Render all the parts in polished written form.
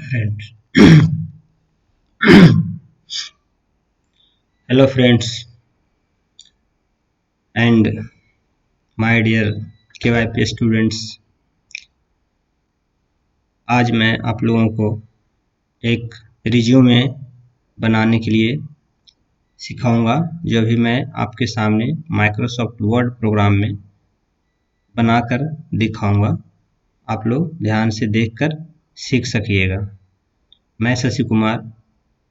friends. Hello friends and my dear KYP students. आज मैं आप लोगों को एक रिज्यूमे बनाने के लिए सिखाऊंगा, जो भी मैं आपके सामने माइक्रोसॉफ्ट वर्ड प्रोग्राम में बनाकर दिखाऊंगा। आप लोग ध्यान से देखकर सीख सकिएगा। मैं Shashi Kumar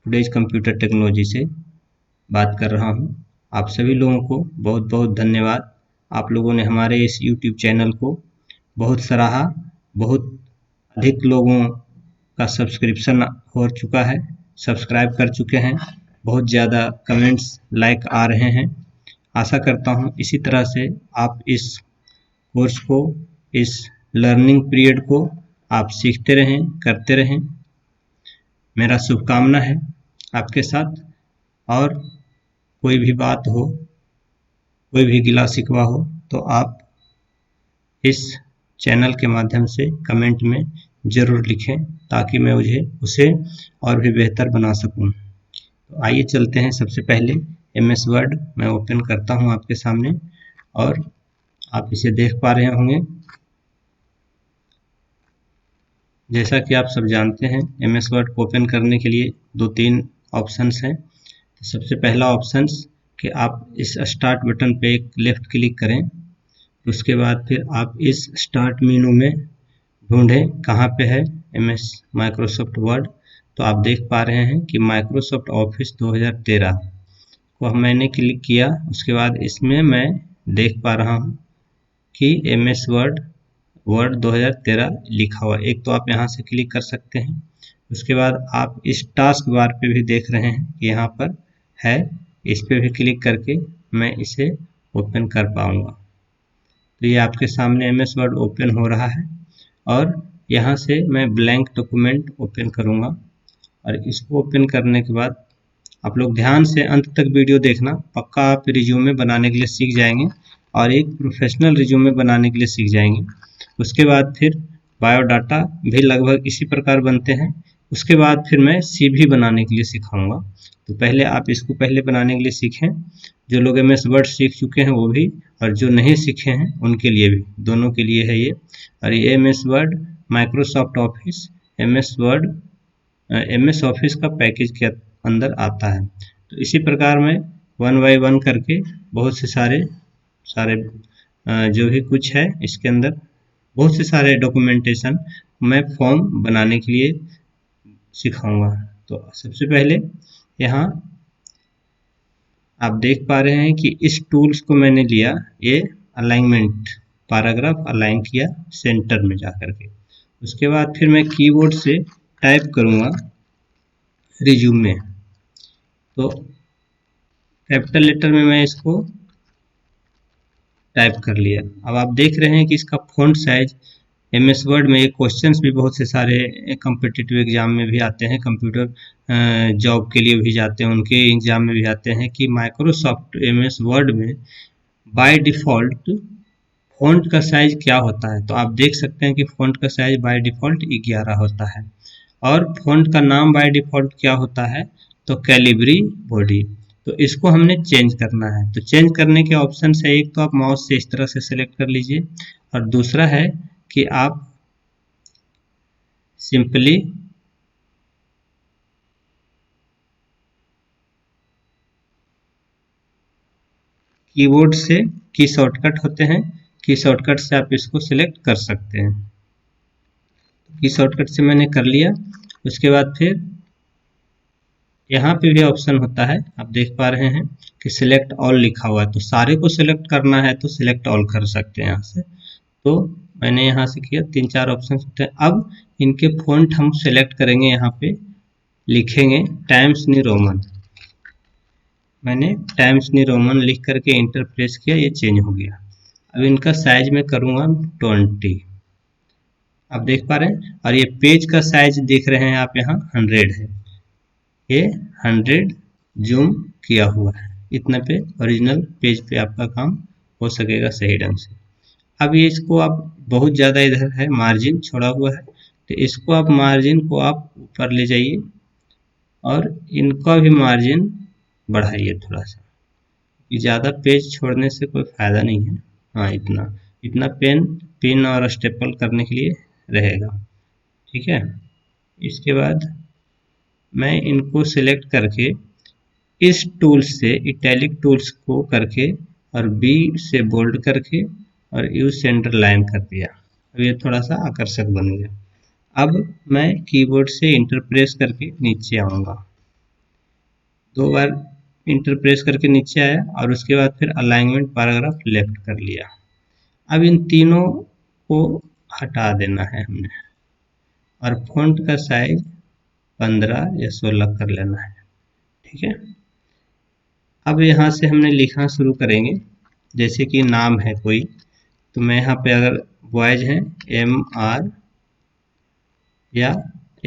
today's computer technology से बात कर रहा हूं। आप सभी लोगों को बहुत बहुत धन्यवाद। आप लोगों ने हमारे इस YouTube चैनल को बहुत सराहा। बहुत अधिक लोगों का सब्सक्रिप्शन हो चुका है, सब्सक्राइब कर चुके हैं। बहुत ज़्यादा कमेंट्स, लाइक आ रहे हैं। आशा करता हूं इसी तरह से आप इस कोर्स को, इस लर्निंग पीरियड को आप सीखते रहें, करते रहें। मेरा शुभकामना है आपके साथ। और कोई भी बात हो, कोई भी गिला शिकवा हो, तो आप इस चैनल के माध्यम से कमेंट में ज़रूर लिखें, ताकि मैं उसे और भी बेहतर बना सकूं। तो आइए चलते हैं। सबसे पहले MS वर्ड मैं ओपन करता हूं आपके सामने, और आप इसे देख पा रहे होंगे। जैसा कि आप सब जानते हैं, MS वर्ड को ओपन करने के लिए 2-3 ऑप्शंस हैं। तो सबसे पहला ऑप्शंस कि आप इस स्टार्ट बटन पे एक लेफ्ट क्लिक करें। उसके बाद फिर आप इस स्टार्ट मेनू में ढूंढें कहाँ पे है MS माइक्रोसॉफ्ट वर्ड। तो आप देख पा रहे हैं कि माइक्रोसॉफ्ट ऑफिस 2013 को मैंने क्लिक किया। उसके बाद इसमें मैं देख पा रहा हूँ कि MS वर्ड 2013 लिखा हुआ। एक तो आप यहाँ से क्लिक कर सकते हैं। उसके बाद आप इस टास्क बार पे भी देख रहे हैं कि यहाँ पर है। इस पे भी क्लिक करके मैं इसे ओपन कर पाऊंगा। तो ये आपके सामने MS वर्ड ओपन हो रहा है, और यहाँ से मैं ब्लैंक डॉक्यूमेंट ओपन करूँगा। और इसको ओपन करने के बाद आप लोग ध्यान से अंत तक वीडियो देखना, पक्का आप रिज्यूमे बनाने के लिए सीख जाएंगे, और एक प्रोफेशनल रिज्यूमे बनाने के लिए सीख जाएंगे। उसके बाद फिर बायोडाटा भी लगभग इसी प्रकार बनते हैं। उसके बाद फिर मैं CV बनाने के लिए सिखाऊंगा। तो पहले आप इसको बनाने के लिए सीखें। जो लोग MS वर्ड सीख चुके हैं वो भी, और जो नहीं सीखे हैं उनके लिए भी, दोनों के लिए है ये। और ये MS word Microsoft office MS office का पैकेज के अंदर आता है। तो इसी प्रकार में 1 बाय 1 करके बहुत से सारे जो भी कुछ है इसके अंदर, बहुत से सारे डॉक्यूमेंटेशन मैं फॉर्म बनाने के लिए सिखाऊंगा। तो सबसे पहले यहाँ आप देख पा रहे हैं कि इस टूल्स को मैंने लिया, ये अलाइनमेंट पैराग्राफ अलाइन किया सेंटर में जाकर के। उसके बाद फिर मैं कीबोर्ड से टाइप करूँगा रिज्यूमे। तो कैपिटल लेटर में मैं इसको टाइप कर लिया। अब आप देख रहे हैं कि इसका फ़ॉन्ट साइज MS वर्ड में, ये क्वेश्चंस भी बहुत से सारे कॉम्पिटिटिव एग्जाम में भी आते हैं, कंप्यूटर जॉब के लिए भी जाते हैं, उनके एग्जाम में भी आते हैं कि माइक्रोसॉफ्ट MS वर्ड में बाय डिफ़ॉल्ट फ़ॉन्ट का साइज क्या होता है। तो आप देख सकते हैं कि फ़ॉन्ट का साइज बाय डिफ़ॉल्ट 11 होता है, और फ़ॉन्ट का नाम बाय डिफ़ॉल्ट क्या होता है, तो कैलिबरी बॉडी। तो इसको हमने चेंज करना है। तो चेंज करने के ऑप्शन है, एक तो आप माउस से इस तरह से सेलेक्ट कर लीजिए, और दूसरा है कि आप सिंपली कीबोर्ड से की शॉर्टकट होते हैं, की शॉर्टकट से आप इसको सिलेक्ट कर सकते हैं। की शॉर्टकट से मैंने कर लिया। उसके बाद फिर यहाँ पे भी ऑप्शन होता है, आप देख पा रहे हैं कि सिलेक्ट ऑल लिखा हुआ है। तो सारे को सिलेक्ट करना है तो सिलेक्ट ऑल कर सकते हैं यहाँ से। तो मैंने यहाँ से किया, 3-4 ऑप्शन होते हैं। अब इनके फ़ॉन्ट हम सिलेक्ट करेंगे, यहाँ पे लिखेंगे टाइम्स न्यू रोमन। मैंने टाइम्स न्यू रोमन लिख करके इंटर प्रेस किया, ये चेंज हो गया। अब इनका साइज मैं करूँगा 20, आप देख पा रहे हैं। और ये पेज का साइज देख रहे हैं आप, यहाँ 100 है, ये 100 जूम किया हुआ है। इतना पे ओरिजिनल पेज पे आपका काम हो सकेगा सही ढंग से। अब ये इसको आप बहुत ज़्यादा इधर है मार्जिन छोड़ा हुआ है, तो तो इसको आप मार्जिन को आप ऊपर ले जाइए और इनका भी मार्जिन बढ़ाइए थोड़ा सा। ज़्यादा पेज छोड़ने से कोई फ़ायदा नहीं है। हाँ, इतना इतना पेन पिन और स्टेपल करने के लिए रहेगा। ठीक है, इसके बाद मैं इनको सिलेक्ट करके इस टूल से इटैलिक टूल्स को करके और बी से बोल्ड करके और यू सेंटर लाइन कर दिया। अब ये थोड़ा सा आकर्षक बन गया। अब मैं कीबोर्ड से इंटर प्रेस करके नीचे आऊँगा। 2 बार इंटर प्रेस करके नीचे आया और उसके बाद फिर अलाइनमेंट पैराग्राफ लेफ्ट कर लिया। अब इन तीनों को हटा देना है हमने और फ़ॉन्ट का साइज 15 या 16 कर लेना है। ठीक है, अब यहाँ से हमने लिखना शुरू करेंगे। जैसे कि नाम है कोई, तो मैं यहाँ पे अगर बॉयज हैं MR या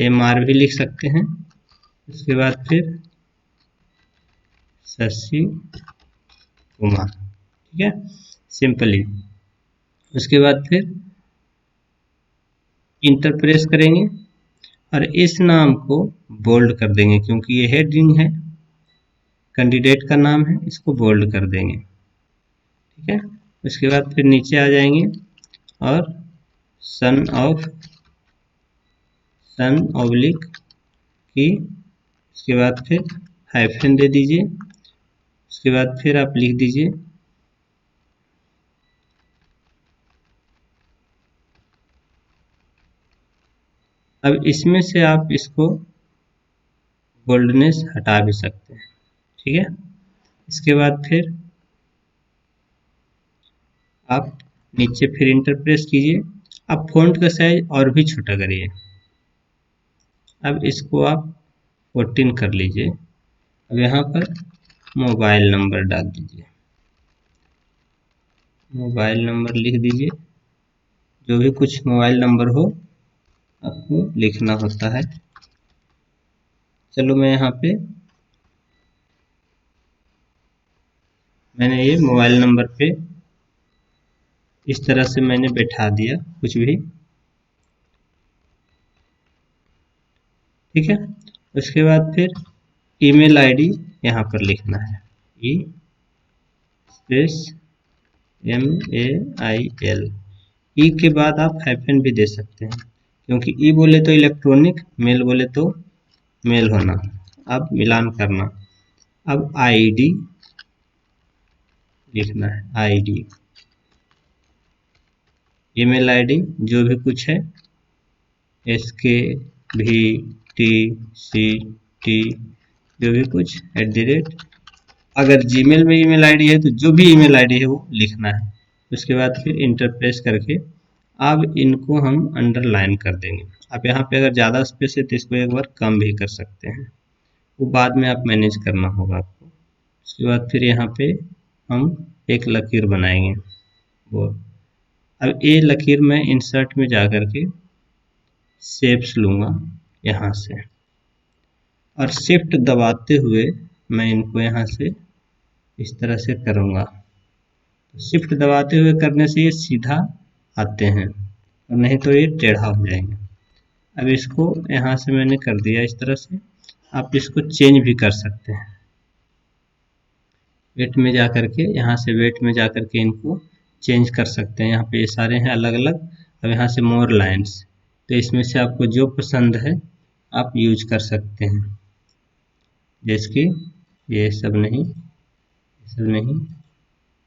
MR भी लिख सकते हैं। उसके बाद फिर शशि कुमार। ठीक है, सिंपली। उसके बाद फिर इंटर प्रेस करेंगे और इस नाम को बोल्ड कर देंगे क्योंकि ये हेडिंग है, कैंडिडेट का नाम है, इसको बोल्ड कर देंगे। ठीक है, उसके बाद फिर नीचे आ जाएंगे और सन ऑब्लिक की, उसके बाद फिर हाइफन दे दीजिए। उसके बाद फिर आप लिख दीजिए अब इसमें से आप इसको बोल्डनेस हटा भी सकते हैं। ठीक है, इसके बाद फिर आप नीचे फिर इंटर प्रेस कीजिए। अब फ़ॉन्ट का साइज और भी छोटा करिए। अब इसको आप 14 कर लीजिए। अब यहाँ पर मोबाइल नंबर डाल दीजिए, मोबाइल नंबर लिख दीजिए। जो भी कुछ मोबाइल नंबर हो आपको लिखना होता है। चलो मैं यहाँ पे मैंने ये मोबाइल नंबर पे इस तरह से मैंने बैठा दिया कुछ भी। ठीक है, उसके बाद फिर ईमेल आईडी यहाँ पर लिखना है, ई स्पेस MAIL। ई के बाद आप हाइफन भी दे सकते हैं क्योंकि ई बोले तो इलेक्ट्रॉनिक, मेल बोले तो मेल होना। अब मिलान करना। अब आईडी लिखना है, आईडी ईमेल आईडी जो भी कुछ है, SKVTCT जो भी कुछ @ अगर जीमेल में ईमेल आईडी है तो जो भी ईमेल आईडी है वो लिखना है। उसके बाद फिर इंटर प्रेस करके अब इनको हम अंडरलाइन कर देंगे। अब यहाँ पे अगर ज़्यादा स्पेस है तो इसको एक बार कम भी कर सकते हैं, वो बाद में आप मैनेज करना होगा आपको। उसके बाद फिर यहाँ पे हम एक लकीर बनाएंगे। वो अब ये लकीर मैं इंसर्ट में जा कर के शेप्स लूँगा यहाँ से और शिफ्ट दबाते हुए मैं इनको यहाँ से इस तरह से करूँगा। तो शिफ्ट दबाते हुए करने से ये सीधा आते हैं और नहीं तो ये टेढ़ा हो जाएंगे। अब इसको यहाँ से मैंने कर दिया इस तरह से। आप इसको चेंज भी कर सकते हैं, वेट में जा कर के, यहाँ से वेट में जा कर के इनको चेंज कर सकते हैं। यहाँ पे ये सारे हैं अलग अलग। अब यहाँ से मोर लाइन्स, तो इसमें से आपको जो पसंद है आप यूज कर सकते हैं। जैसे कि ये सब नहीं,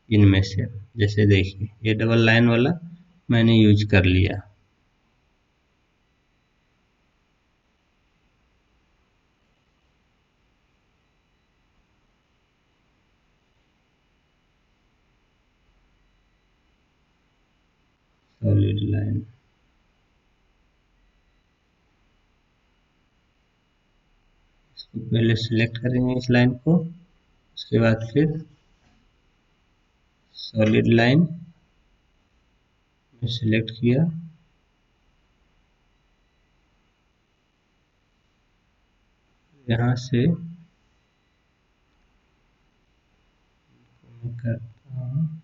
इनमें से जैसे देखिए ये डबल लाइन वाला मैंने यूज कर लिया। सॉलिड लाइन, इसको पहले सिलेक्ट करेंगे इस लाइन को। उसके बाद फिर सॉलिड लाइन में सिलेक्ट किया, यहाँ से मैं करता हूँ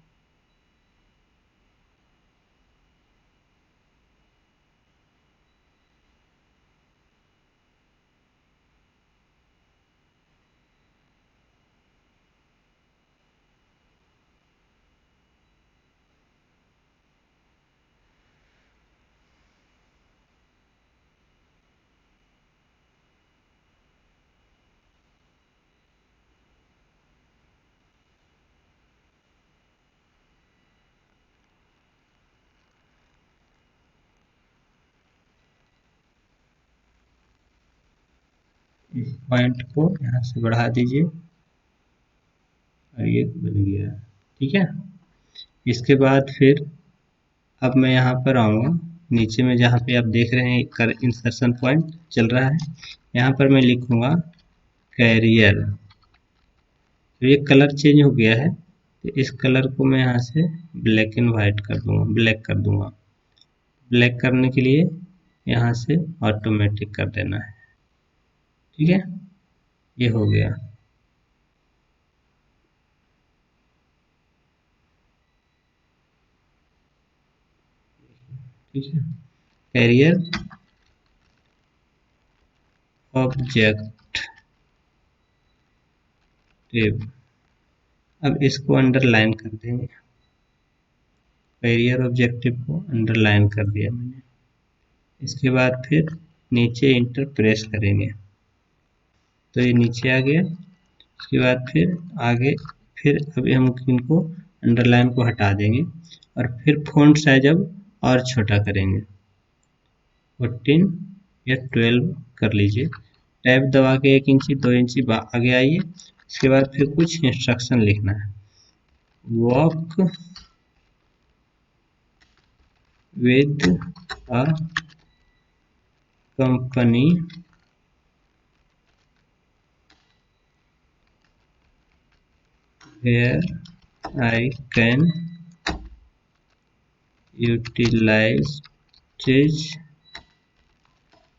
इस पॉइंट को यहाँ से बढ़ा दीजिए और ये बन गया। ठीक है, इसके बाद फिर अब मैं यहाँ पर आऊँगा नीचे में, जहाँ पे आप देख रहे हैं कर इंसर्शन पॉइंट चल रहा है, यहाँ पर मैं लिखूँगा कैरियर। तो ये कलर चेंज हो गया है, तो इस कलर को मैं यहाँ से ब्लैक एंड वाइट कर दूँगा, ब्लैक कर दूँगा। ब्लैक करने के लिए यहाँ से ऑटोमेटिक कर देना है। ठीक है, ये हो गया। ठीक है, कैरियर ऑब्जेक्टिव, अब इसको अंडरलाइन कर देंगे। कैरियर ऑब्जेक्टिव को अंडरलाइन कर दिया मैंने। इसके बाद फिर नीचे इंटर प्रेस करेंगे तो ये नीचे आ गया। उसके बाद फिर आगे, फिर अभी हम इनको अंडरलाइन को हटा देंगे और फिर फ़ॉन्ट साइज अब और छोटा करेंगे, 14 या 12 कर लीजिए। टैब दबा के 1 इंची 2 इंची आगे आइए। इसके बाद फिर कुछ इंस्ट्रक्शन लिखना है। Walk with a company where I can utilize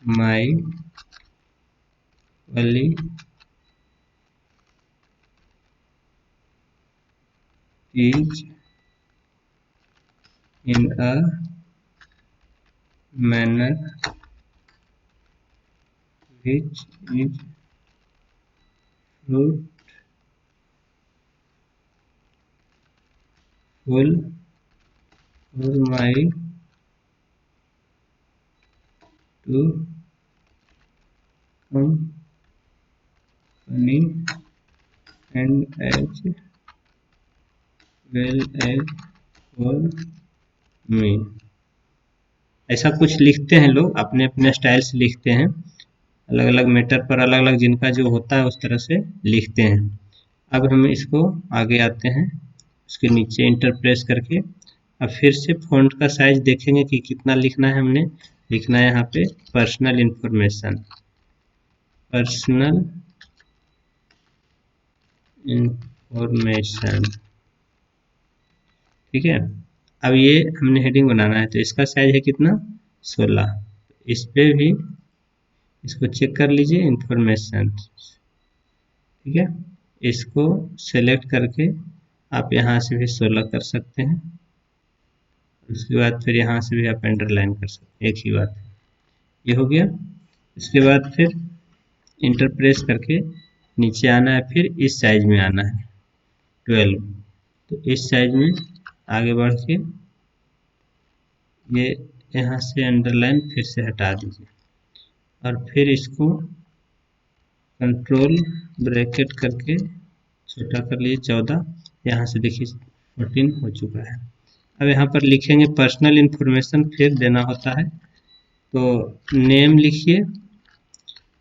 my qualities in a manner which is fruitful for my to company and as well as for me। ऐसा कुछ लिखते हैं लोग, अपने अपने स्टाइल से लिखते हैं, अलग अलग मैटर पर अलग अलग जिनका जो होता है उस तरह से लिखते हैं। अब हम इसको आगे आते हैं, उसके नीचे इंटर प्रेस करके अब फिर से फ़ॉन्ट का साइज देखेंगे कि कितना लिखना है। हमने लिखना है यहाँ पे पर्सनल इंफॉर्मेशन, पर्सनल इंफॉर्मेशन। ठीक है, अब ये हमने हेडिंग बनाना है तो इसका साइज है कितना, 16। इस पे भी इसको चेक कर लीजिए, इंफॉर्मेशन। ठीक है, इसको सेलेक्ट करके आप यहाँ से भी 16 कर सकते हैं। उसके बाद फिर यहाँ से भी आप अंडरलाइन कर सकते हैं, एक ही बात है। ये हो गया। इसके बाद फिर इंटर प्रेस करके नीचे आना है, फिर इस साइज में आना है 12। तो इस साइज में आगे बढ़ के ये यहाँ से अंडरलाइन फिर से हटा दीजिए और फिर इसको कंट्रोल ब्रैकेट करके छोटा कर लिए 14। यहाँ से देखिए 14 हो चुका है। अब यहाँ पर लिखेंगे पर्सनल इंफॉर्मेशन, फिर देना होता है तो नेम लिखिए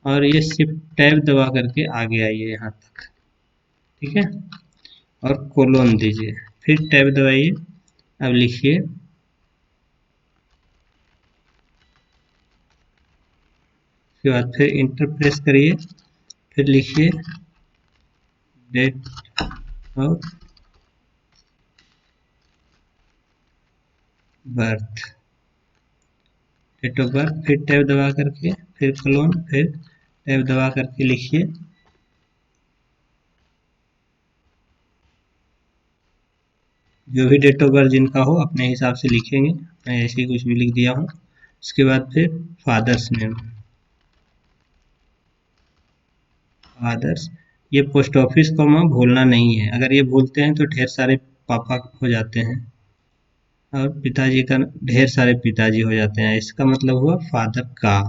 और ये शिफ्ट टैब दबा करके आगे आइए यहाँ तक। ठीक है, और कोलोन दीजिए, फिर टैब दबाइए। अब लिखिए उसके बाद फिर इंटर प्रेस करिए, फिर लिखिए date of birth, date of birth, फिर टैब दबा करके फिर कोलोन, फिर टैब दबा करके लिखिए जो भी डेट ऑफ बर्थ जिनका हो अपने हिसाब से लिखेंगे। मैं ऐसे ही कुछ भी लिख दिया हूँ। उसके बाद फिर फादर्स नेम, फादर्स। ये पोस्ट ऑफिस को हम भूलना नहीं है, अगर ये भूलते हैं तो ढेर सारे पापा हो जाते हैं और पिताजी का ढेर सारे पिताजी हो जाते हैं। इसका मतलब हुआ फादर का।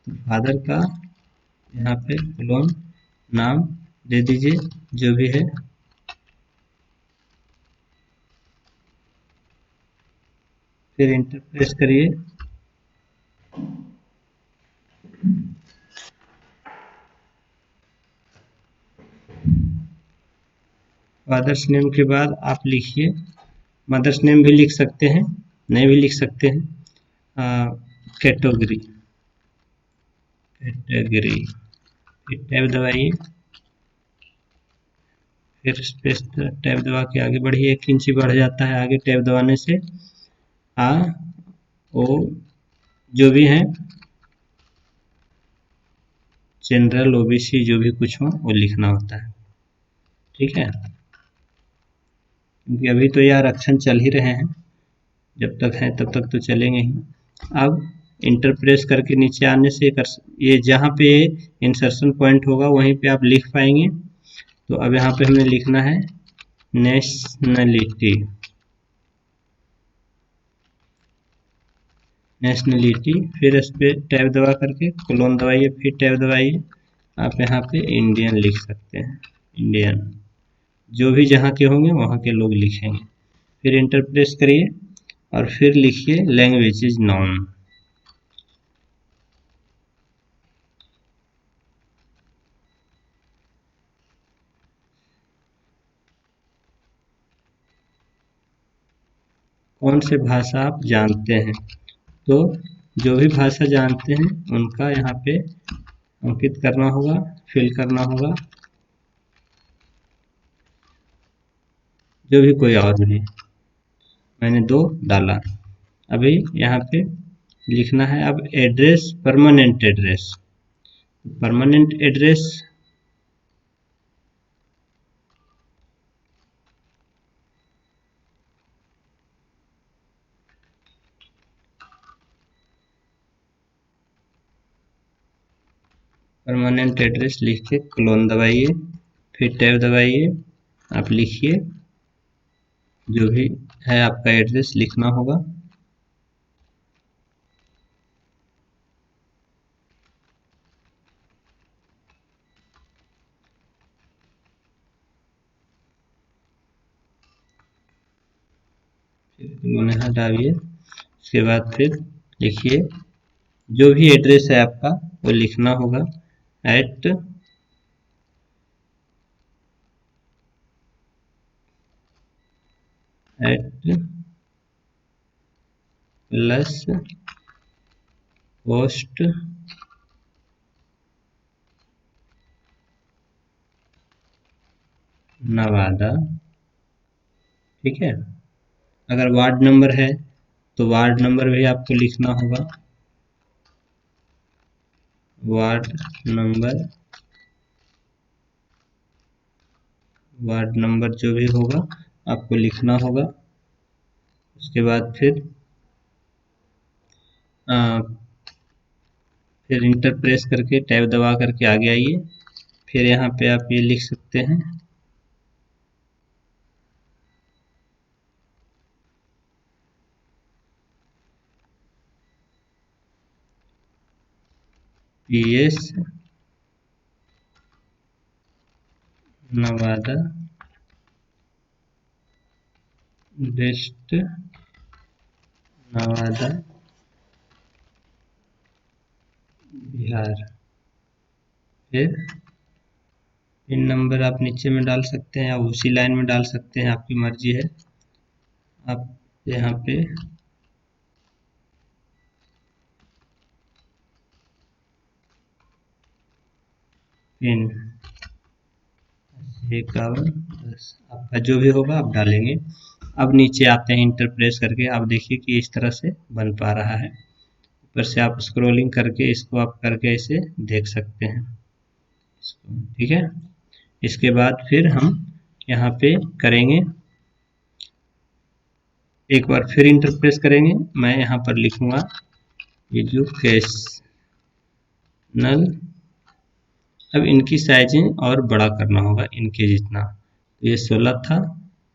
फादर का यहाँ पे क्लोन नाम दे दीजिए जो भी है। फिर इंटर प्रेस करिए। फादर्स नेम के बाद आप लिखिए, मदर्स नेम भी लिख सकते हैं, नहीं भी लिख सकते हैं, कैटेगरी, कैटेगरी, फिर टैब दबाइए, फिर स्पेस टैब दबा के आगे बढ़िए, 1 इंच बढ़ जाता है आगे टैब दबाने से। आ ओ जो भी है, जनरल, ओबीसी जो भी कुछ हो वो लिखना होता है, ठीक है। क्योंकि अभी तो ये आरक्षण चल ही रहे हैं, जब तक हैं तब तक तो चलेंगे ही। अब इंटर प्रेस करके नीचे आने से ये जहाँ पे इंसर्शन पॉइंट होगा वहीं पे आप लिख पाएंगे। तो अब यहाँ पे हमें लिखना है नेशनलिटी, नेशनलिटी, फिर इस पर टैब दबा करके कोलोन दबाइए, फिर टैब दबाइए, आप यहाँ पे इंडियन लिख सकते हैं, इंडियन, जो भी जहाँ के होंगे वहाँ के लोग लिखेंगे। फिर इंटर प्रेस करिए और फिर लिखिए लैंग्वेज इज नॉन, कौन से भाषा आप जानते हैं, तो जो भी भाषा जानते हैं उनका यहाँ पे अंकित करना होगा, फिल करना होगा, जो भी कोई और भी, मैंने 2 डाला। अभी यहाँ पे लिखना है अब address, permanent address, permanent address permanent address लिख के क्लोन दबाइए, फिर टैब दबाइए, आप लिखिए जो भी है आपका एड्रेस लिखना होगा। फिर क्लोन यहाँ डालिए, उसके बाद फिर लिखिए जो भी एड्रेस है आपका वो लिखना होगा, एट प्लस पोस्ट नवादा, ठीक है। अगर वार्ड नंबर है तो वार्ड नंबर भी आपको लिखना होगा, वार्ड नंबर, वार्ड नंबर जो भी होगा आपको लिखना होगा। उसके बाद फिर इंटर प्रेस करके टैब दबा करके आगे आइए, फिर यहाँ पे आप ये लिख सकते हैं PS नवादा वेस्ट, नवादा बिहार, फिर पिन नंबर आप नीचे में डाल सकते हैं या उसी लाइन में डाल सकते हैं, आपकी मर्जी है। आप यहाँ पे पिन 51 आपका जो भी होगा आप डालेंगे। अब नीचे आते हैं इंटर प्रेस करके, आप देखिए कि इस तरह से बन पा रहा है। ऊपर से आप स्क्रॉलिंग करके इसको आप करके इसे देख सकते हैं, ठीक है। इसके बाद फिर हम यहाँ पे करेंगे, एक बार फिर इंटर प्रेस करेंगे, मैं यहाँ पर लिखूंगा एजुकेशनल, अब इनकी साइजें और बड़ा करना होगा इनके जितना, तो ये 16 था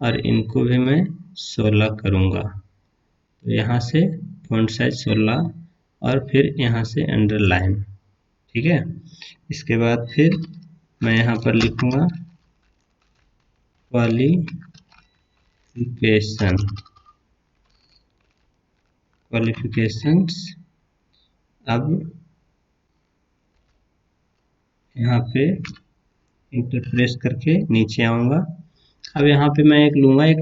और इनको भी मैं 16 करूँगा, तो यहाँ से फॉन्ट साइज 16 और फिर यहाँ से अंडरलाइन, ठीक है। इसके बाद फिर मैं यहाँ पर लिखूँगा क्वालिफिकेशंस, अब यहाँ पे इंटर प्रेस करके नीचे आऊँगा, अब यहाँ पे मैं एक लूँगा एक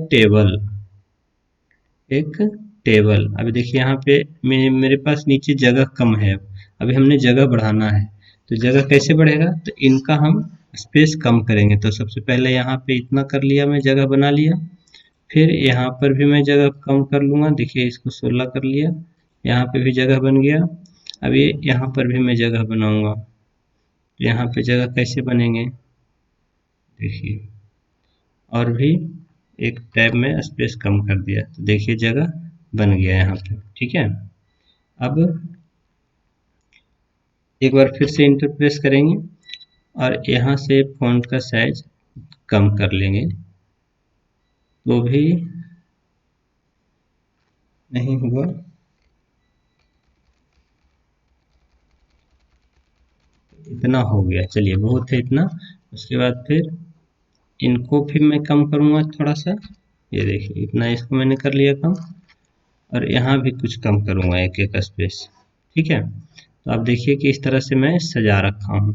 टेबल। अभी देखिए यहाँ पे मेरे पास नीचे जगह कम है। अभी हमने जगह बढ़ाना है, तो जगह कैसे बढ़ेगा, तो इनका हम स्पेस कम करेंगे। तो सबसे पहले यहाँ पे इतना कर लिया, मैं जगह बना लिया। फिर यहाँ पर भी मैं जगह कम कर लूँगा, देखिए इसको 16 कर लिया, यहाँ पे भी जगह बन गया। अब ये यहाँ पर भी मैं जगह बनाऊँगा। यहाँ पे जगह कैसे बनेंगे, देखिए, और भी एक टैब में स्पेस कम कर दिया, तो देखिए जगह बन गया यहाँ पे। ठीक है, अब एक बार फिर से इंटर प्रेस करेंगे और यहाँ से फ़ॉन्ट का साइज कम कर लेंगे, तो भी नहीं हुआ। इतना हो गया, चलिए बहुत है इतना। उसके बाद फिर इनको फिर मैं कम करूँगा थोड़ा सा, ये देखिए इतना इसको मैंने कर लिया कम, और यहाँ भी कुछ कम करूँगा एक एक स्पेस। ठीक है, तो आप देखिए कि इस तरह से मैं सजा रखा हूँ।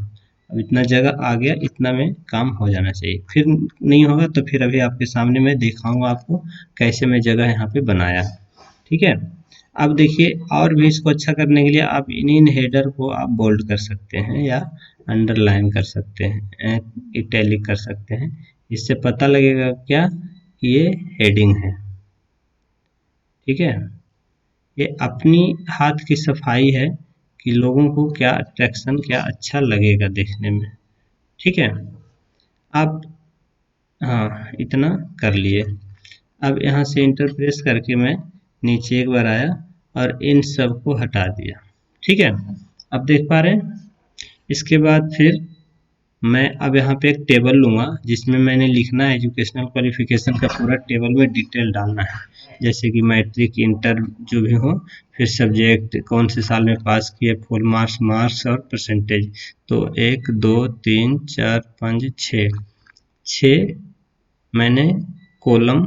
अब इतना जगह आ गया, इतना में काम हो जाना चाहिए। फिर नहीं होगा तो फिर अभी आपके सामने मैं दिखाऊंगा आपको कैसे मैं जगह यहाँ पे बनाया। ठीक है, अब देखिए और भी इसको अच्छा करने के लिए आप इन हेडर को आप बोल्ड कर सकते हैं या अंडरलाइन कर सकते हैं, इटैलिक कर सकते हैं। इससे पता लगेगा क्या कि ये हेडिंग है। ठीक है, ये अपनी हाथ की सफाई है कि लोगों को क्या अट्रैक्शन, क्या अच्छा लगेगा देखने में। ठीक है, आप, हाँ इतना कर लिए। अब यहाँ से इंटर प्रेस करके मैं नीचे एक बार आया और इन सब को हटा दिया। ठीक है, अब देख पा रहे हैं। इसके बाद फिर मैं अब यहाँ पे एक टेबल लूँगा जिसमें मैंने लिखना है एजुकेशनल क्वालिफिकेशन का पूरा टेबल में डिटेल डालना है, जैसे कि मैट्रिक, इंटर जो भी हो, फिर सब्जेक्ट कौन से साल में पास किए, फुल मार्क्स, मार्क्स और परसेंटेज। तो 1 2 3 4 5 6 मैंने कॉलम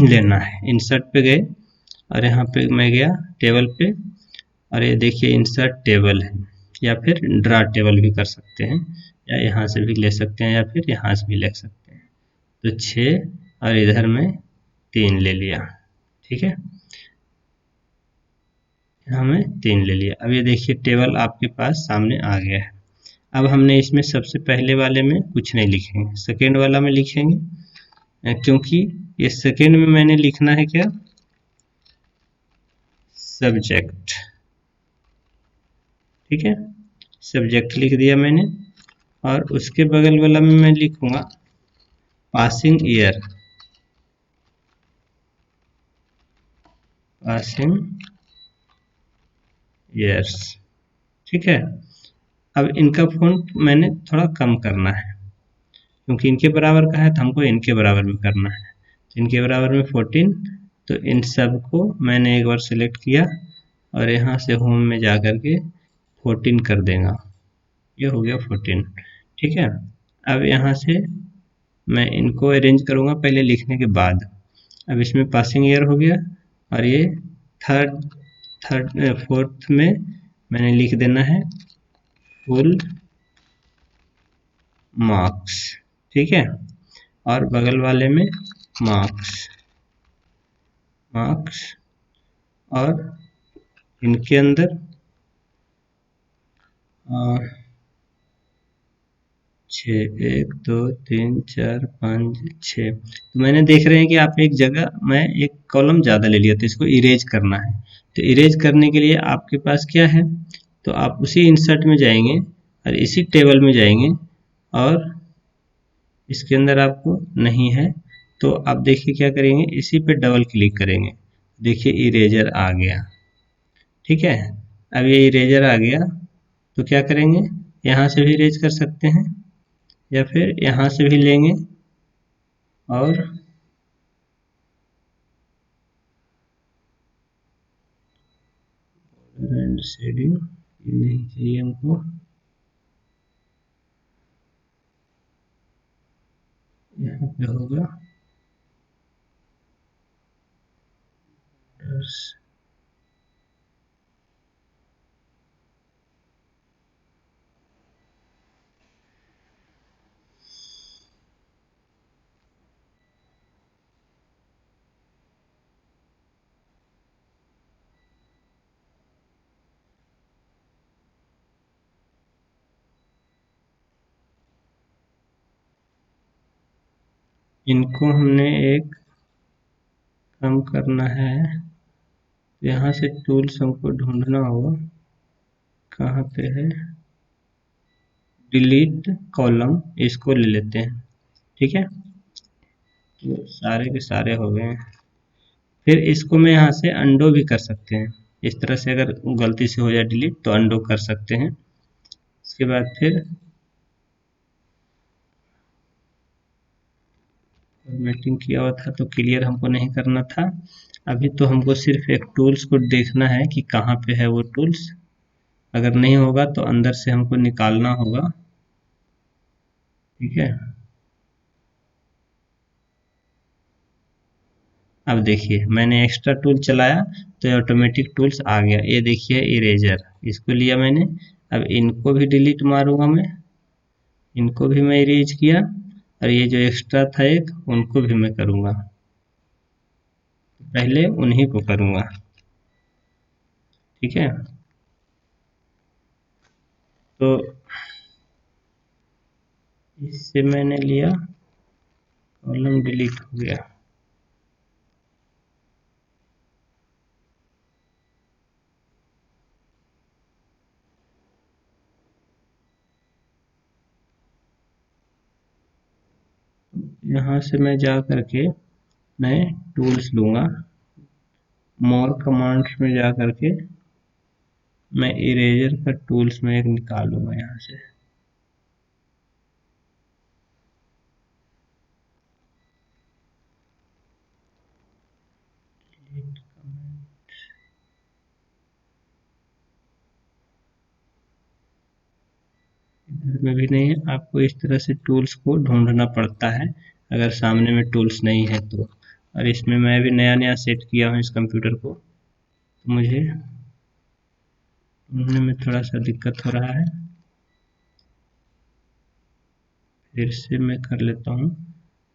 लेना है। इंसर्ट पे गए और यहाँ पे मैं गया टेबल पे, और ये देखिए इंसर्ट टेबल है, या फिर ड्रा टेबल भी कर सकते हैं, या यहाँ से भी ले सकते हैं, या फिर यहाँ से भी ले सकते हैं। तो 6 और इधर में 3 ले लिया। ठीक है, यहाँ में 3 ले लिया। अब ये देखिए टेबल आपके पास सामने आ गया है। अब हमने इसमें सबसे पहले वाले में कुछ नहीं लिखेंगे, सेकेंड वाला में लिखेंगे, क्योंकि ये सेकेंड में मैंने लिखना है क्या, सब्जेक्ट। ठीक है, सब्जेक्ट लिख दिया मैंने, और उसके बगल वाला में मैं लिखूंगा पासिंग ईयर, पासिंग ईयर्स। ठीक है, अब इनका फ़ॉन्ट मैंने थोड़ा कम करना है, क्योंकि इनके बराबर का है तो हमको इनके बराबर में करना है। तो इनके बराबर में 14, तो इन सब को मैंने एक बार सेलेक्ट किया और यहाँ से होम में जा कर के 14 कर देगा। ये हो गया 14। ठीक है, अब यहाँ से मैं इनको अरेंज करूँगा पहले लिखने के बाद। अब इसमें पासिंग ईयर हो गया, और ये थर्ड थर्ड फोर्थ में मैंने लिख देना है फुल मार्क्स। ठीक है, और बगल वाले में मार्क्स, मार्क्स, और इनके अंदर 6 1 2 3 4 5 6। तो मैंने देख रहे हैं कि आप एक जगह मैं एक कॉलम ज़्यादा ले लिया, तो इसको इरेज करना है। तो इरेज करने के लिए आपके पास क्या है, तो आप उसी इंसर्ट में जाएंगे और इसी टेबल में जाएंगे, और इसके अंदर आपको नहीं है तो आप देखिए क्या करेंगे, इसी पे डबल क्लिक करेंगे, देखिए इरेजर आ गया। ठीक है, अब ये इरेजर आ गया तो क्या करेंगे, यहाँ से भी इरेज कर सकते हैं, या फिर यहाँ से भी लेंगे और एंड शेडिंग नहीं चाहिए हमको, यहाँ पे होगा इनको हमने एक काम करना है, यहाँ से टूल्स हमको ढूंढना होगा, कहाँ पे है, डिलीट कॉलम, इसको ले लेते हैं। ठीक है, तो सारे के सारे हो गए हैं। फिर इसको मैं यहाँ से अंडो भी कर सकते हैं, इस तरह से अगर गलती से हो जाए डिलीट तो अंडो कर सकते हैं। इसके बाद फिर फॉर्मेटिंग किया हुआ था तो क्लियर हमको नहीं करना था। अभी तो हमको सिर्फ एक टूल्स को देखना है कि कहाँ पे है वो टूल्स। अगर नहीं होगा तो अंदर से हमको निकालना होगा। ठीक है, अब देखिए मैंने एक्स्ट्रा टूल चलाया तो ऑटोमेटिक टूल्स आ गया। ये देखिए इरेजर, इसको लिया मैंने। अब इनको भी डिलीट मारूंगा मैं, इनको भी मैं इरेज किया, और ये जो एक्स्ट्रा था एक, उनको भी मैं करूंगा। पहले उन्हीं को करूंगा। ठीक है, तो इससे मैंने लिया, कॉलम डिलीट हो गया। यहाँ से मैं जा करके मैं टूल्स लूंगा, मोर कमांड्स में जा करके मैं इरेजर का टूल्स में एक निकालूंगा यहाँ से। इधर में भी नहीं है, आपको इस तरह से टूल्स को ढूंढना पड़ता है अगर सामने में टूल्स नहीं है तो। और इसमें मैं भी नया नया सेट किया हूँ इस कंप्यूटर को, तो मुझे ढूंढने में थोड़ा सा दिक्कत हो रहा है। फिर से मैं कर लेता हूँ,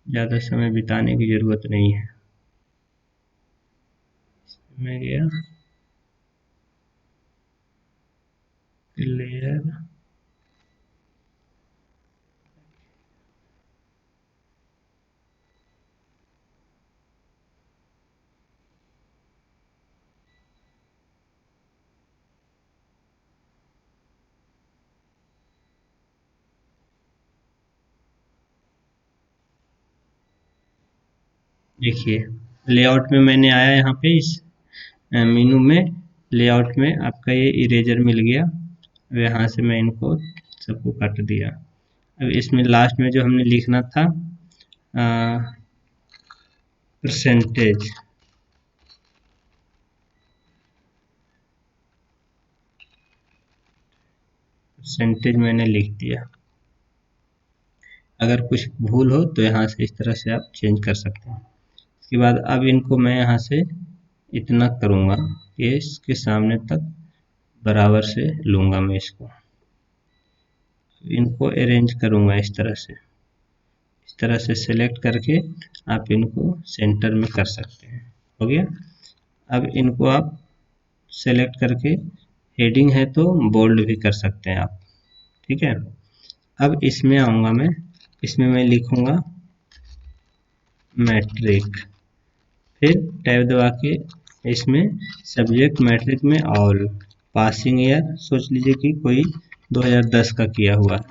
ज़्यादा समय बिताने की ज़रूरत नहीं है। मैं गया लेयर, देखिए लेआउट में मैंने आया यहाँ पे इस मेनू में, लेआउट में आपका ये इरेजर मिल गया। अब यहाँ से मैं इनको सबको काट दिया। अब इसमें लास्ट में जो हमने लिखना था परसेंटेज, परसेंटेज मैंने लिख दिया। अगर कुछ भूल हो तो यहाँ से इस तरह से आप चेंज कर सकते हैं। इसके बाद अब इनको मैं यहाँ से इतना करूँगा कि इसके सामने तक बराबर से लूँगा मैं इसको, इनको अरेंज करूँगा इस तरह से। इस तरह से सेलेक्ट करके आप इनको सेंटर में कर सकते हैं। हो गया। अब इनको आप सेलेक्ट करके, हेडिंग है तो बोल्ड भी कर सकते हैं आप। ठीक है, अब इसमें आऊँगा मैं, इसमें मैं लिखूँगा मैट्रिक, फिर टैब दबा के इसमें सब्जेक्ट मैट्रिक में ऑल, पासिंग ईयर सोच लीजिए कि कोई 2010 का किया हुआ है।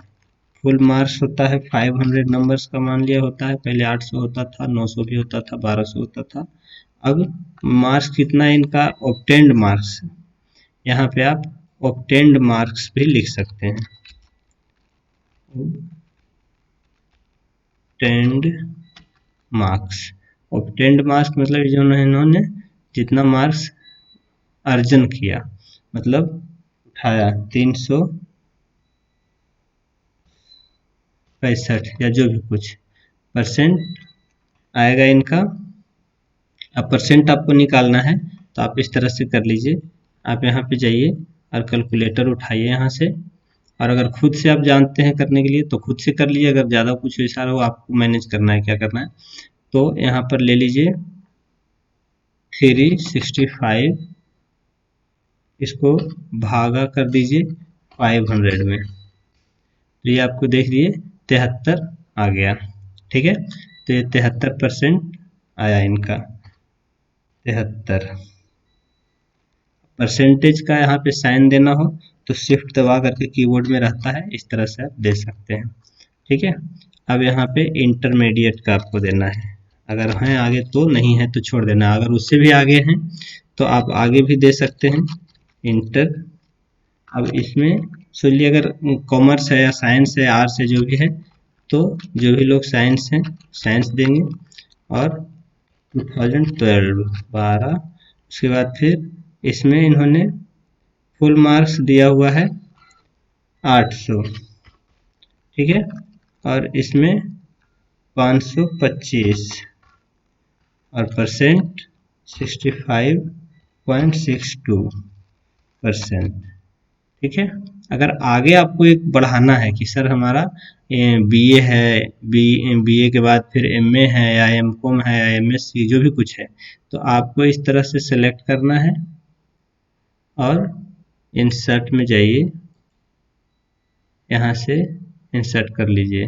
फुल मार्क्स होता है 500 नंबर्स का मान लिया होता है, पहले 800 होता था, 900 भी होता था, 1200 होता था। अब मार्क्स कितना है इनका, ऑब्टेन्ड मार्क्स, यहाँ पे आप ऑब्टेन्ड मार्क्स भी लिख सकते हैं। ऑब्टेन्ड मार्क्स, ऑब्टेन्ड मार्क्स मतलब जो इन्होंने जितना मार्क्स अर्जन किया, मतलब उठाया 365 या जो भी कुछ परसेंट आएगा इनका। अब परसेंट आपको निकालना है तो आप इस तरह से कर लीजिए, आप यहाँ पे जाइए और कैलकुलेटर उठाइए यहाँ से, और अगर खुद से आप जानते हैं करने के लिए तो खुद से कर लीजिए। अगर ज़्यादा कुछ ऐसा हो आपको मैनेज करना है क्या करना है, तो यहाँ पर ले लीजिए 365, इसको भागा कर दीजिए 500 में, तो ये आपको देख लीजिए 73 आ गया। ठीक है, तो ये 73% आया इनका, 73। परसेंटेज का यहाँ पे साइन देना हो तो शिफ्ट दबा करके कीबोर्ड में रहता है, इस तरह से आप दे सकते हैं। ठीक है, अब यहाँ पे इंटरमीडिएट का आपको देना है, अगर हैं आगे तो, नहीं है तो छोड़ देना, अगर उससे भी आगे हैं तो आप आगे भी दे सकते हैं इंटर। अब इसमें सोचिए अगर कॉमर्स है या साइंस है, आर्ट्स है, जो भी है, तो जो भी लोग साइंस हैं साइंस देंगे। और 2012 12, उसके बाद फिर इसमें इन्होंने फुल मार्क्स दिया हुआ है 800, ठीक है, और इसमें 525 और परसेंट 65.62%। ठीक है, अगर आगे आपको एक बढ़ाना है कि सर हमारा बीए है, बीए के बाद फिर एमए है या एमकॉम है या एमएससी जो भी कुछ है, तो आपको इस तरह से सेलेक्ट करना है और इंसर्ट में जाइए, यहाँ से इंसर्ट कर लीजिए।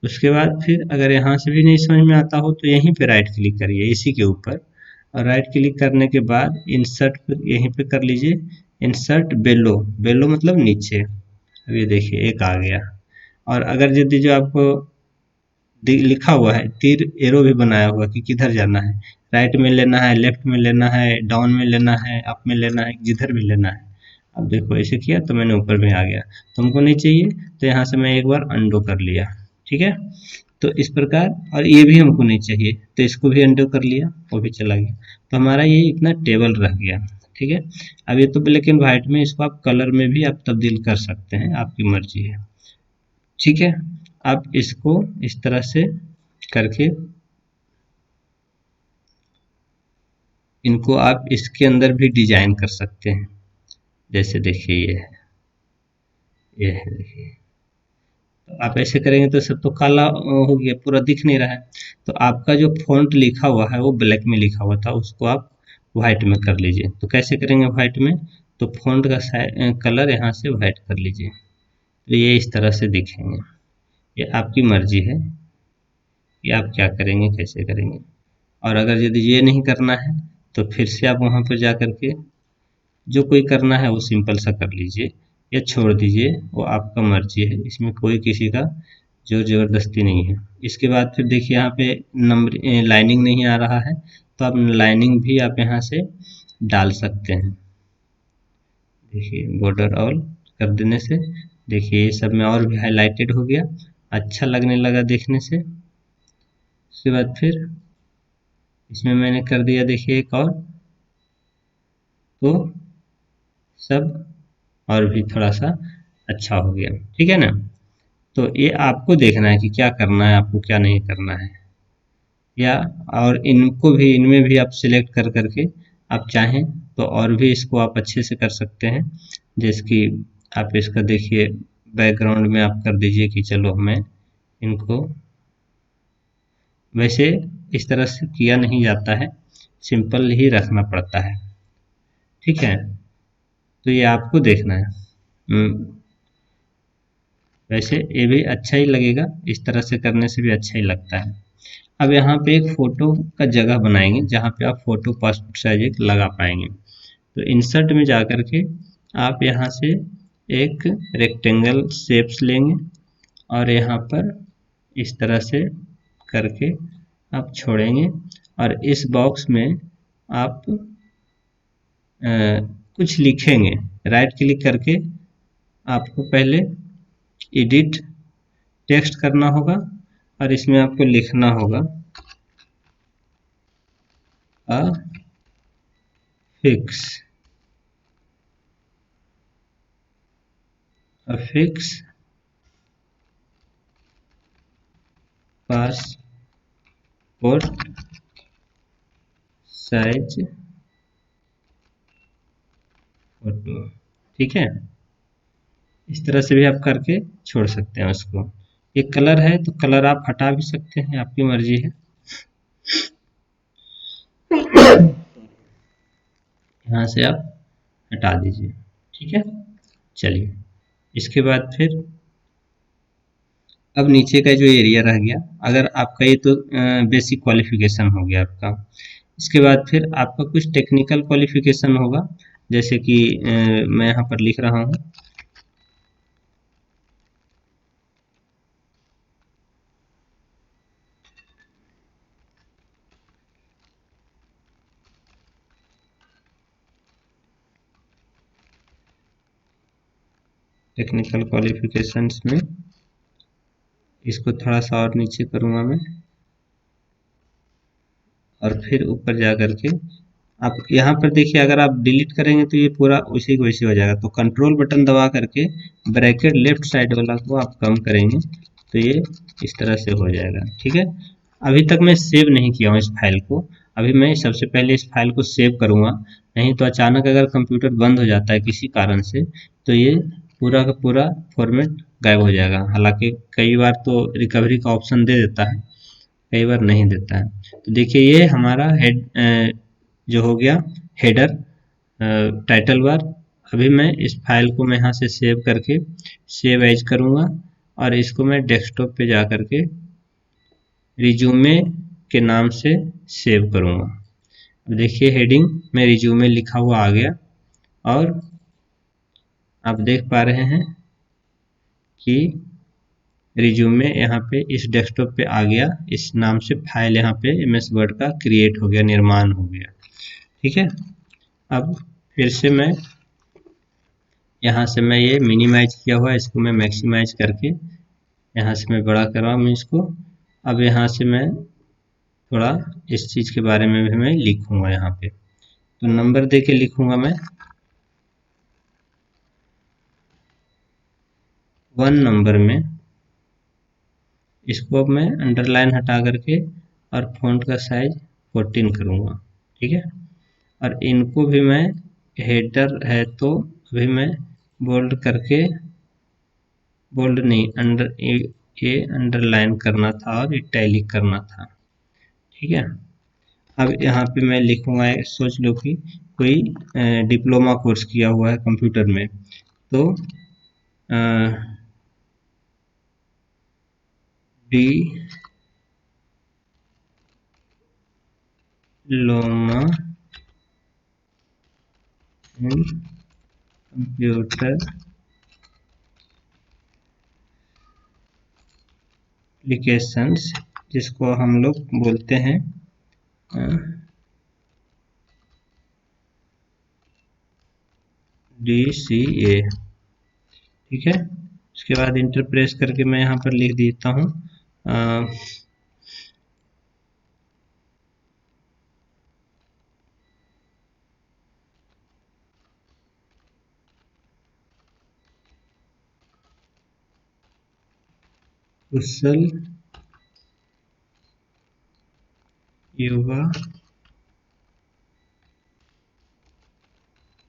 उसके बाद फिर अगर यहाँ से भी नहीं समझ में आता हो तो यहीं पे राइट क्लिक करिए इसी के ऊपर, और राइट क्लिक करने के बाद इंसर्ट पर यहीं पे कर लीजिए, इंसर्ट बेलो, बेलो मतलब नीचे। अब ये देखिए एक आ गया। और अगर यदि जो आपको लिखा हुआ है तीर एरो भी बनाया हुआ कि किधर जाना है, राइट में लेना है, लेफ्ट में लेना है, डाउन में लेना है, अप में लेना है, जिधर भी लेना है। अब देखो ऐसे किया तो मैंने ऊपर में आ गया, तुमको नहीं चाहिए तो यहाँ से मैं एक बार अंडो कर लिया। ठीक है, तो इस प्रकार, और ये भी हमको नहीं चाहिए तो इसको भी अंडो कर लिया, वो भी चला गया। तो हमारा ये इतना टेबल रह गया। ठीक है, अब ये तो ब्लैक एंड व्हाइट में, इसको आप कलर में भी आप तब्दील कर सकते हैं, आपकी मर्जी है। ठीक है, आप इसको इस तरह से करके इनको आप इसके अंदर भी डिजाइन कर सकते हैं। जैसे देखिए ये है देखिए, तो आप ऐसे करेंगे तो सब तो काला हो गया, पूरा दिख नहीं रहा है। तो आपका जो फॉन्ट लिखा हुआ है वो ब्लैक में लिखा हुआ था, उसको आप व्हाइट में कर लीजिए। तो कैसे करेंगे व्हाइट में, तो फॉन्ट का कलर यहाँ से व्हाइट कर लीजिए, तो ये इस तरह से दिखेंगे। ये आपकी मर्जी है कि आप क्या करेंगे, कैसे करेंगे। और अगर यदि ये नहीं करना है तो फिर से आप वहाँ पर जा कर के जो कोई करना है वो सिंपल सा कर लीजिए या छोड़ दीजिए, वो आपका मर्जी है, इसमें कोई किसी का जोर ज़बरदस्ती नहीं है। इसके बाद फिर देखिए यहाँ पे नंबर लाइनिंग नहीं आ रहा है, तो आप लाइनिंग भी आप यहाँ से डाल सकते हैं। देखिए बॉर्डर ऑल कर देने से देखिए ये सब में और भी हाईलाइटेड हो गया, अच्छा लगने लगा देखने से। उसके बाद फिर इसमें मैंने कर दिया देखिए एक और, तो सब और भी थोड़ा सा अच्छा हो गया। ठीक है ना, तो ये आपको देखना है कि क्या करना है आपको, क्या नहीं करना है। या और इनको भी, इनमें भी आप सिलेक्ट कर करके आप चाहें तो और भी इसको आप अच्छे से कर सकते हैं। जैसे कि आप इसका देखिए बैकग्राउंड में आप कर दीजिए कि चलो हमें इनको, वैसे इस तरह से किया नहीं जाता है, सिंपल ही रखना पड़ता है। ठीक है, तो ये आपको देखना है। वैसे ये भी अच्छा ही लगेगा, इस तरह से करने से भी अच्छा ही लगता है। अब यहाँ पे एक फ़ोटो का जगह बनाएंगे जहाँ पे आप फ़ोटो पासपोर्ट साइज एक लगा पाएंगे। तो इंसर्ट में जा कर के आप यहाँ से एक रेक्टेंगल शेप्स लेंगे और यहाँ पर इस तरह से करके आप छोड़ेंगे, और इस बॉक्स में आप कुछ लिखेंगे। राइट क्लिक करके आपको पहले एडिट टेक्स्ट करना होगा और इसमें आपको लिखना होगा affix, affix passport size photo. ठीक है, इस तरह से भी आप करके छोड़ सकते हैं उसको। ये कलर है तो कलर आप हटा भी सकते हैं, आपकी मर्जी है। यहाँ से आप हटा दीजिए। ठीक है, चलिए इसके बाद फिर अब नीचे का जो एरिया रह गया, अगर आपका ये तो बेसिक क्वालिफिकेशन हो गया आपका। इसके बाद फिर आपका कुछ टेक्निकल क्वालिफिकेशन होगा, जैसे कि मैं यहाँ पर लिख रहा हूँ टेक्निकल क्वालिफिकेशंस में, इसको थोड़ा सा और नीचे करूँगा मैं, और फिर ऊपर जा करके आप यहाँ पर देखिए, अगर आप डिलीट करेंगे तो ये पूरा उसी को वैसे हो जाएगा। तो कंट्रोल बटन दबा करके ब्रैकेट लेफ्ट साइड वाला को आप कम करेंगे तो ये इस तरह से हो जाएगा। ठीक है, अभी तक मैं सेव नहीं किया हूँ इस फाइल को। अभी मैं सबसे पहले इस फाइल को सेव करूँगा, नहीं तो अचानक अगर कंप्यूटर बंद हो जाता है किसी कारण से तो ये पूरा का पूरा फॉर्मेट गायब हो जाएगा। हालांकि कई बार तो रिकवरी का ऑप्शन दे देता है, कई बार नहीं देता है। तो देखिए ये हमारा हेड जो हो गया हेडर टाइटल बार। अभी मैं इस फाइल को मैं यहाँ से सेव करके सेव एज करूँगा और इसको मैं डेस्कटॉप पे जा करके रिज्यूमे के नाम से सेव करूँगा। अब देखिए हेडिंग में रिज्यूमे लिखा हुआ आ गया और आप देख पा रहे हैं कि रिज्यूमे यहाँ पे इस डेस्कटॉप पे आ गया। इस नाम से फाइल यहाँ पे एमएस वर्ड का क्रिएट हो गया, निर्माण हो गया। ठीक है, अब फिर से मैं यहाँ से मैं ये मिनिमाइज किया हुआ है, इसको मैं मैक्सिमाइज करके यहाँ से मैं बड़ा कर रहा हूँ इसको। अब यहाँ से मैं थोड़ा इस चीज़ के बारे में भी मैं लिखूँगा यहाँ पे, तो नंबर दे के लिखूँगा मैं 1 नंबर में। इसको अब मैं अंडरलाइन हटा करके और फ़ॉन्ट का साइज 14 करूँगा। ठीक है, और इनको भी मैं, हेडर है तो अभी मैं बोल्ड करके, बोल्ड नहीं, अंडर ये अंडरलाइन करना था और इटैलिक करना था। ठीक है, अब यहाँ पे मैं लिखूँगा, सोच लो कि कोई डिप्लोमा कोर्स किया हुआ है कंप्यूटर में, तो डिप्लोमा इन कंप्यूटर एप्लीकेशंस, जिसको हम लोग बोलते हैं DCA। ठीक है, उसके बाद इंटर प्रेस करके मैं यहाँ पर लिख देता हूँ कुशल युवा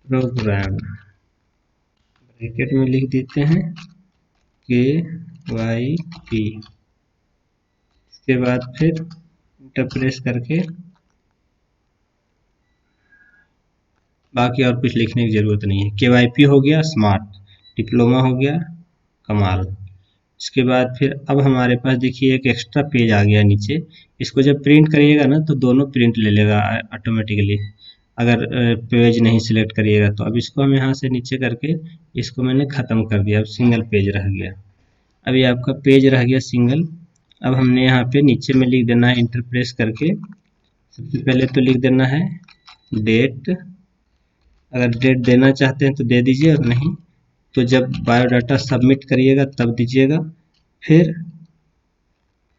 प्रोग्राम, ब्रैकेट में लिख देते हैं KYP। इसके बाद फिर इंटर प्रेस करके बाकी और कुछ लिखने की ज़रूरत नहीं है। KYP हो गया स्मार्ट, डिप्लोमा हो गया कमाल। इसके बाद फिर अब हमारे पास देखिए एक एक्स्ट्रा पेज आ गया नीचे। इसको जब प्रिंट करिएगा ना तो दोनों प्रिंट ले लेगा ऑटोमेटिकली, अगर पेज नहीं सिलेक्ट करिएगा तो। अब इसको हम यहाँ से नीचे करके इसको मैंने ख़त्म कर दिया, अब सिंगल पेज रह गया। अब ये आपका पेज रह गया सिंगल। अब हमने यहाँ पे नीचे में लिख देना है इंटर प्रेस करके, सबसे पहले तो लिख देना है डेट। अगर डेट देना चाहते हैं तो दे दीजिए, और नहीं तो जब बायोडाटा सबमिट करिएगा तब दीजिएगा। फिर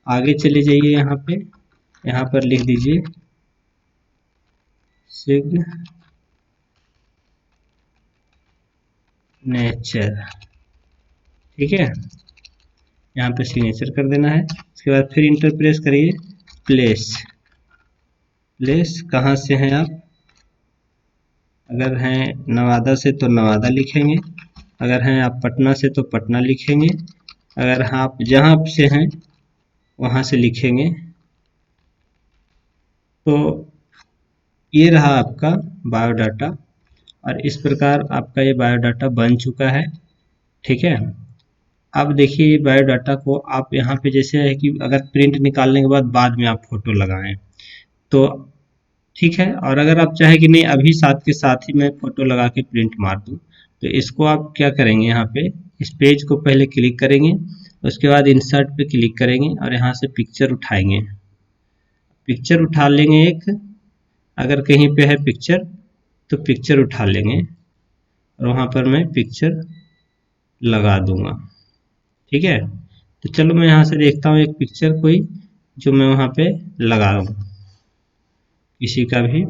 आगे चले जाइए, यहाँ पर लिख दीजिए सिग्नेचर। ठीक है, यहाँ पे सिग्नेचर कर देना है। उसके बाद फिर इंटर प्रेस करिए, प्लेस। प्लेस कहाँ से हैं आप? अगर हैं नवादा से तो नवादा लिखेंगे, अगर हैं आप पटना से तो पटना लिखेंगे, अगर आप जहाँ से हैं वहाँ से लिखेंगे। तो ये रहा आपका बायोडाटा, और इस प्रकार आपका ये बायोडाटा बन चुका है। ठीक है, अब देखिए बायोडाटा को आप यहाँ पे जैसे है कि अगर प्रिंट निकालने के बाद में आप फोटो लगाएं तो ठीक है, और अगर आप चाहें कि नहीं अभी साथ के साथ ही मैं फोटो लगा के प्रिंट मार दूं, तो इसको आप क्या करेंगे, यहाँ पे इस पेज को पहले क्लिक करेंगे, उसके बाद इंसर्ट पे क्लिक करेंगे और यहाँ से पिक्चर उठाएंगे, पिक्चर उठा लेंगे एक, अगर कहीं पे है पिक्चर तो पिक्चर उठा लेंगे और वहाँ पर मैं पिक्चर लगा दूंगा। ठीक है, तो चलो मैं यहाँ से देखता हूँ एक पिक्चर कोई जो मैं वहाँ पे लगा दूँ, किसी का भी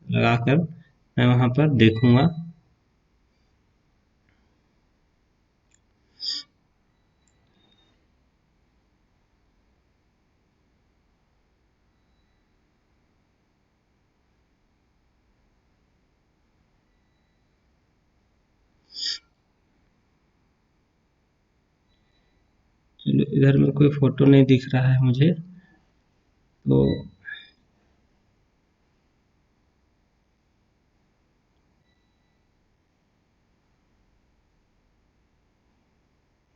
लगाकर मैं वहाँ पर देखूंगा। चलो इधर में कोई फोटो नहीं दिख रहा है मुझे, तो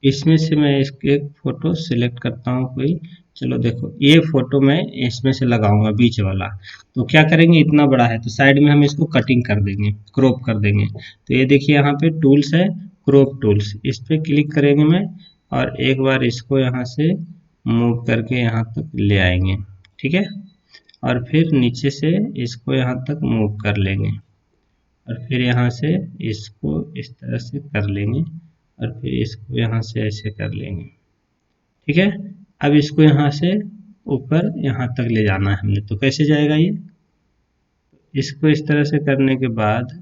इसमें से मैं इसके एक फोटो सिलेक्ट करता हूँ कोई। चलो देखो ये फोटो मैं इसमें से लगाऊंगा बीच वाला, तो क्या करेंगे, इतना बड़ा है तो साइड में हम इसको कटिंग कर देंगे, क्रॉप कर देंगे। तो ये देखिए यहाँ पे टूल्स है, क्रॉप टूल्स, इस पे क्लिक करेंगे मैं, और एक बार इसको यहाँ से मूव करके यहाँ तक ले आएंगे। ठीक है, और फिर नीचे से इसको यहाँ तक मूव कर लेंगे और फिर यहाँ से इसको इस तरह से कर लेंगे और फिर इसको यहाँ से ऐसे कर लेंगे। ठीक है, अब इसको यहाँ से ऊपर यहाँ तक ले जाना है हमने, तो कैसे जाएगा ये, इसको इस तरह से करने के बाद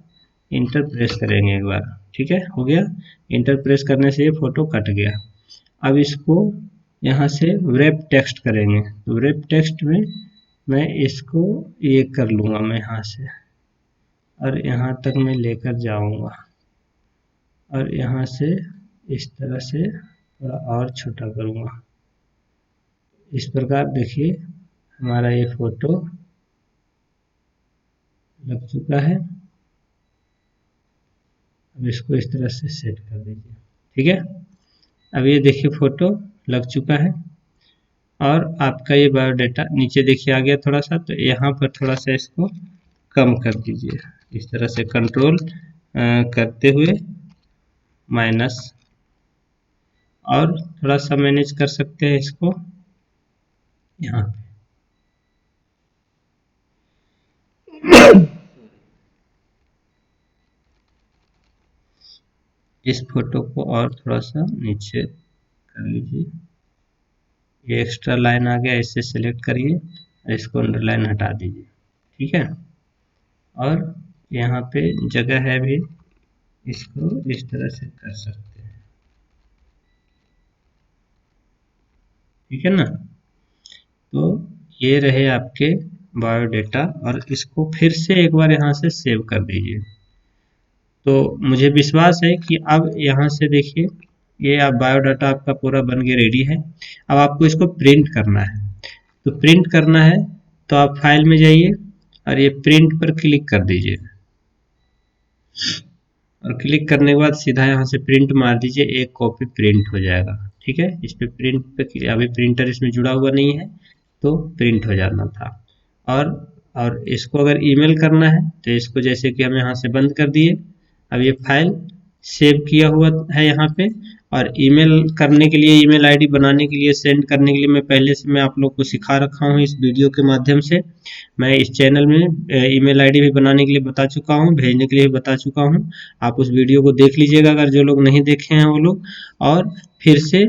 इंटर प्रेस करेंगे एक बार। ठीक है, हो गया, इंटर प्रेस करने से ये फोटो कट गया। अब इसको यहाँ से wrap टेक्स्ट करेंगे, तो wrap टेक्स्ट में मैं इसको ये कर लूँगा मैं यहाँ से, और यहाँ तक मैं लेकर जाऊँगा और यहाँ से इस तरह से थोड़ा और छोटा करूँगा। इस प्रकार देखिए हमारा ये फोटो लग चुका है। अब इसको इस तरह से सेट कर दीजिए। ठीक है, अब ये देखिए फोटो लग चुका है और आपका ये बायोडाटा नीचे देखिए आ गया थोड़ा सा, तो यहाँ पर थोड़ा सा इसको कम कर दीजिए, इस तरह से कंट्रोल करते हुए माइनस, और थोड़ा सा मैनेज कर सकते हैं इसको यहाँ पे। इस फोटो को और थोड़ा सा नीचे कर लीजिए, ये एक्स्ट्रा लाइन आ गया, इसे सिलेक्ट करिए और इसको अंडरलाइन हटा दीजिए। ठीक है, और यहाँ पे जगह है भी, इसको इस तरह से कर सकते हैं। ठीक है ना, तो ये रहे आपके बायोडाटा, और इसको फिर से एक बार यहाँ से सेव कर दीजिए। तो मुझे विश्वास है कि अब यहाँ से देखिए ये आप बायोडाटा आपका पूरा बन के रेडी है। अब आपको इसको प्रिंट करना है, तो प्रिंट करना है तो आप फाइल में जाइए और ये प्रिंट पर क्लिक कर दीजिए, और क्लिक करने के बाद सीधा यहाँ से प्रिंट मार दीजिए, एक कॉपी प्रिंट हो जाएगा। ठीक है, इस पे प्रिंट पे, अभी प्रिंटर इसमें जुड़ा हुआ नहीं है तो प्रिंट हो जाना था। और और इसको अगर ईमेल करना है तो इसको जैसे कि हम यहाँ से बंद कर दिए, अब ये फाइल सेव किया हुआ है यहाँ पे, और ईमेल करने के लिए, ईमेल आईडी बनाने के लिए, सेंड करने के लिए मैं पहले से मैं आप लोग को सिखा रखा हूँ इस वीडियो के माध्यम से। मैं इस चैनल में ईमेल आईडी भी बनाने के लिए बता चुका हूँ, भेजने के लिए भी बता चुका हूँ। आप उस वीडियो को देख लीजिएगा अगर जो लोग नहीं देखे हैं वो लोग, और फिर से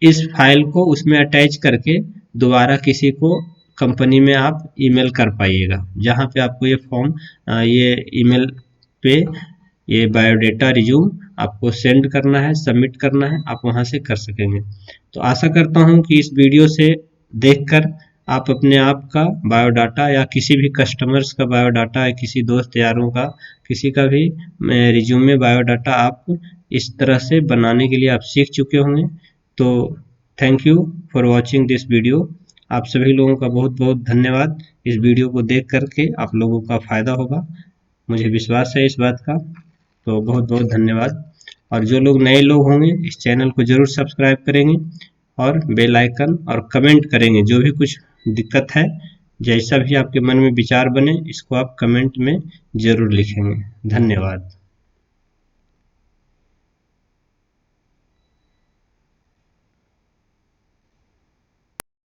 इस फाइल को उसमें अटैच करके दोबारा किसी को कंपनी में आप ईमेल कर पाइएगा, जहाँ पे आपको ये फॉर्म, ये ईमेल पे ये बायोडाटा रिज्यूम आपको सेंड करना है, सबमिट करना है, आप वहाँ से कर सकेंगे। तो आशा करता हूँ कि इस वीडियो से देखकर आप अपने आप का बायोडाटा या किसी भी कस्टमर्स का बायोडाटा या किसी दोस्त यारों का किसी का भी रिज्यूमे बायोडाटा आप इस तरह से बनाने के लिए आप सीख चुके होंगे। तो thank you for watching this video. आप सभी लोगों का बहुत बहुत धन्यवाद। इस वीडियो को देख करके आप लोगों का फ़ायदा होगा, मुझे विश्वास है इस बात का। तो बहुत बहुत धन्यवाद। और जो लोग नए लोग होंगे इस चैनल को ज़रूर सब्सक्राइब करेंगे और बेल आइकन और कमेंट करेंगे। जो भी कुछ दिक्कत है, जैसा भी आपके मन में विचार बने, इसको आप कमेंट में ज़रूर लिखेंगे। धन्यवाद।